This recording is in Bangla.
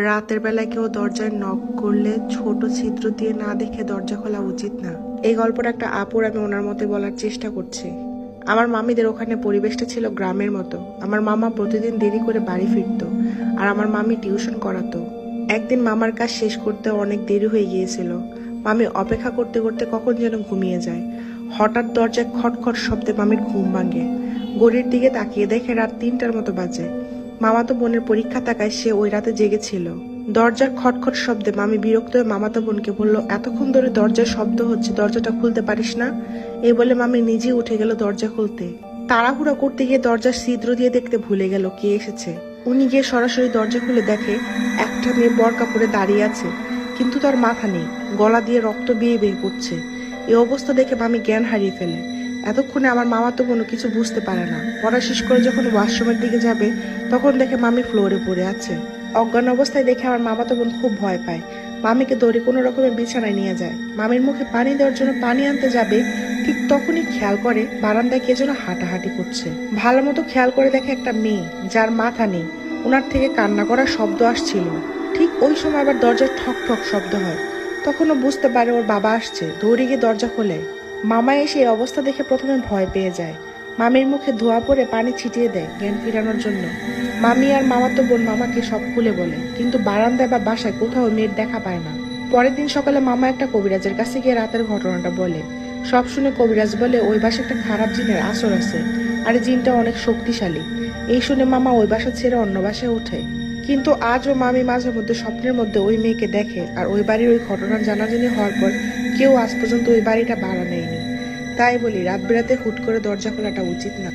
রাতের বেলায় কেউ দরজায় নক করলে ছোট ছিদ্র দিয়ে না দেখে দরজা খোলা উচিত না। এই গল্পটা একটা আপুর, আমি ওনার মতে বলার চেষ্টা করছি। আমার মামিদের ওখানে পরিবেশটা ছিল গ্রামের মতো। আমার মামা প্রতিদিন দেরি করে বাড়ি ফিরতো, আর আমার মামি টিউশন করাতো। একদিন মামার কাজ শেষ করতে অনেক দেরি হয়ে গিয়েছিল। মামি অপেক্ষা করতে করতে কখন যেন ঘুমিয়ে যায়। হঠাৎ দরজায় খটখট শব্দে মামির ঘুম ভাঙে। ঘড়ির দিকে তাকিয়ে দেখে রাত 3টার মতো বাজে। মামাতো বোনের পরীক্ষা থাকায় সে ওই রাতে জেগেছিল। দরজার খটখট শব্দে মামি বিরক্ত হয়ে মামাতো বোনকে বলল, এতক্ষণ ধরে দরজার শব্দ হচ্ছে, দরজাটা খুলতে পারিস না? এই বলে মামি নিজেই উঠে গেল দরজা খুলতে। তাড়াহুড়া করতে গিয়ে দরজার ছিদ্র দিয়ে দেখতে ভুলে গেল কে এসেছে। উনি গিয়ে সরাসরি দরজা খুলে দেখে একটা মেয়ে বরকা পরে দাঁড়িয়ে আছে, কিন্তু তার মাথা নেই, গলা দিয়ে রক্ত বেয়ে বেয়ে পড়ছে। এই অবস্থা দেখে মামি জ্ঞান হারিয়ে ফেলে। এতক্ষণে আমার মামাতো বোনও কিছু বুঝতে পারে না। পড়া শেষ করে যখন ওয়াশরুমের দিকে যাবে, তখন দেখে মামি ফ্লোরে পড়ে আছে। অজ্ঞান অবস্থায় দেখে আমার মামাতো বোন খুব ভয় পায়। মামিকে দৌড়ে কোনো রকমের বিছানায় নিয়ে যায়। মামির মুখে পানি দেওয়ার জন্য পানি আনতে যাবে, ঠিক তখনই খেয়াল করে বারান্দায় কে যেন হাঁটাহাঁটি করছে। ভালো মতো খেয়াল করে দেখে একটা মেয়ে, যার মাথা নেই। ওনার থেকে কান্না করার শব্দ আসছিল। ঠিক ওই সময় আবার দরজার ঠক ঠক শব্দ হয়। তখনও বুঝতে পারে ওর বাবা আসছে, দৌড়ে গিয়ে দরজা খোলে। মামা এসে এই অবস্থা দেখে প্রথমে ভয় পেয়ে যায়। মামির মুখে ধোয়া পড়ে পানি ছিটিয়ে দেয় জ্ঞান ফিরানোর জন্য। মামি আর মামাতো বোন মামাকে সব খুলে বলে, কিন্তু বারান্দায় বা বাসায় কোথাও মেয়ের দেখা পায় না। পরের দিন সকালে মামা একটা কবিরাজের কাছে গিয়ে রাতের ঘটনাটা বলে। সব শুনে কবিরাজ বলে, ওই বাসায় একটা খারাপ জিনের আসর আছে, আর জিনটা অনেক শক্তিশালী। এই শুনে মামা ওই বাসা ছেড়ে অন্য বাসায় ওঠে। কিন্তু আজও মামি মাঝে মধ্যে স্বপ্নের মধ্যে ওই মেয়েকে দেখে, আর ওই বাড়ির ওই ঘটনার জানাজানি হওয়ার পর কেউ আজ পর্যন্ত ওই বাড়িটা ভাড়া নেয়নি। তাই বলি, রাত বেরাতে হুট করে দরজা খোলাটা উচিত না।